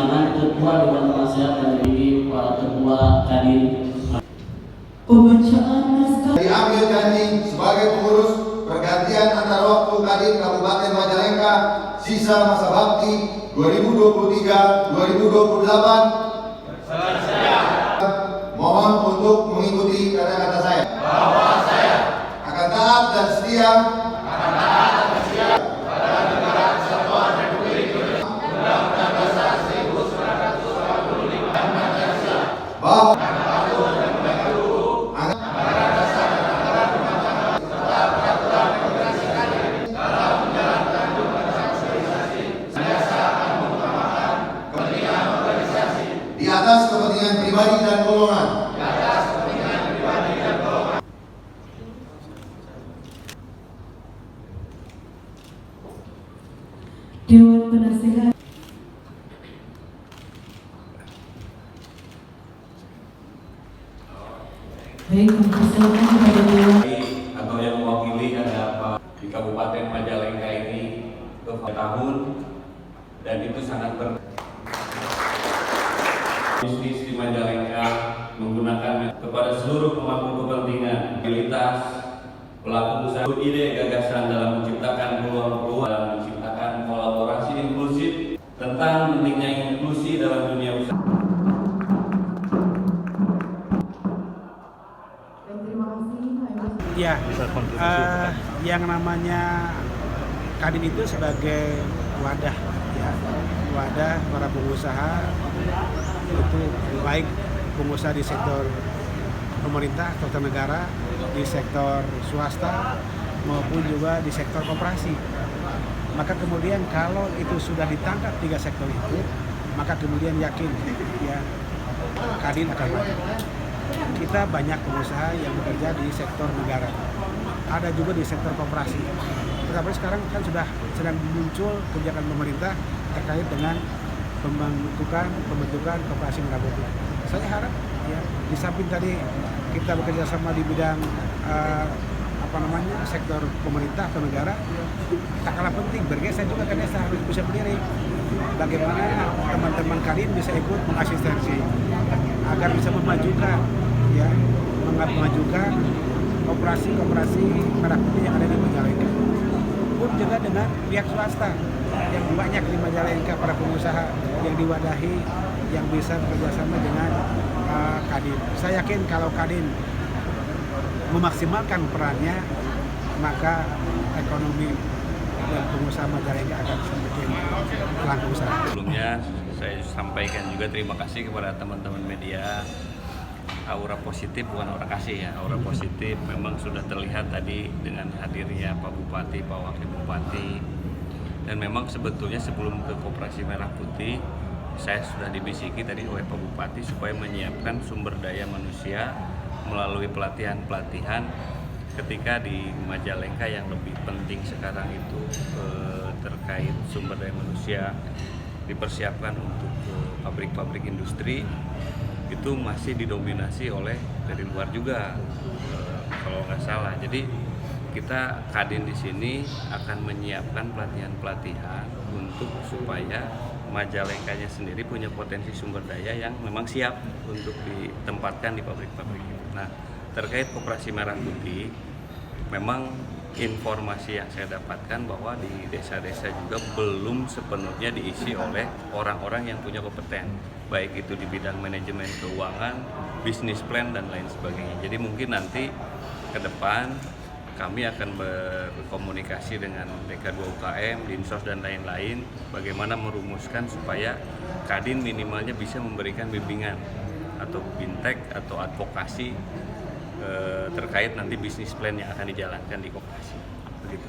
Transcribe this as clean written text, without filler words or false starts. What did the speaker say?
keterangan Ketua Dewan Penasehat dan dari para Ketua Kadin. Pembacaan naskah diambil janji sebagai pengurus pergantian antar waktu Kadin Kabupaten Majalengka sisa masa bakti 2023-2028. Mohon untuk mengikuti kata-kata saya. Bahwa saya akan taat dan setia pada negara kesatuan Republik Indonesia. Undang-Undang Dasar 1945 dan Pancasila. Bahwa di atas kepentingan pribadi dan golongan. Dewan Penasehat baik, mempersilakan kepada Dewan atau yang mewakili ada Pak di Kabupaten Majalengka ini ke tahun, dan itu sangat bisnis di Majalengka menggunakan kepada seluruh pemangku kepentingan, mobilitas, pelaku usaha, ide gagasan dalam menciptakan peluang-peluang, dalam menciptakan kolaborasi inklusif tentang pentingnya inklusi dalam dunia usaha. Ya, yang namanya Kadin itu sebagai wadah, ya, wadah para pengusaha, itu baik pengusaha di sektor pemerintah, sektor negara, di sektor swasta, maupun juga di sektor koperasi. Maka kemudian kalau itu sudah ditangkap tiga sektor itu, maka kemudian yakin ya Kadin akan maju. Kita banyak pengusaha yang bekerja di sektor negara, ada juga di sektor koperasi. Tetapi sekarang kan sedang muncul kebijakan pemerintah terkait dengan pembentukan koperasi merah putih. Saya harap ya, di samping tadi kita bekerja sama di bidang sektor pemerintah atau negara, tak kalah penting bergeser juga ke desa, harus bisa berdiri. Bagaimana teman-teman Kadin bisa ikut mengasistensi agar bisa memajukan operasi merah putih yang ada di Majalengka. Pun juga dengan pihak swasta yang banyak di Majalengka, para pengusaha yang diwadahi yang bisa bekerjasama dengan Kadin. Saya yakin kalau Kadin memaksimalkan perannya, maka ekonomi dan pengusaha Majalengka akan semakin langgeng. Sebelumnya saya sampaikan juga terima kasih kepada teman-teman media. Aura positif, bukan aura kasih ya, aura positif memang sudah terlihat tadi dengan hadirnya Pak Bupati, Pak Wakil Bupati. Dan memang sebetulnya sebelum ke Koperasi Merah Putih, saya sudah dibisiki tadi oleh Pak Bupati supaya menyiapkan sumber daya manusia melalui pelatihan-pelatihan ketika di Majalengka. Yang lebih penting sekarang itu terkait sumber daya manusia dipersiapkan untuk pabrik-pabrik industri, itu masih didominasi oleh dari luar juga, kalau nggak salah. Jadi kita Kadin di sini akan menyiapkan pelatihan-pelatihan untuk supaya Majalengkanya sendiri punya potensi sumber daya yang memang siap untuk ditempatkan di pabrik-pabrik. Nah, terkait Koperasi Merah Putih, memang informasi yang saya dapatkan bahwa di desa-desa juga belum sepenuhnya diisi oleh orang-orang yang punya kompeten, baik itu di bidang manajemen keuangan, bisnis plan, dan lain sebagainya. Jadi mungkin nanti ke depan kami akan berkomunikasi dengan DK2 UKM, Dinsos, dan lain-lain, bagaimana merumuskan supaya Kadin minimalnya bisa memberikan bimbingan atau bintek atau advokasi terkait nanti bisnis plan yang akan dijalankan di koperasi. Begitu.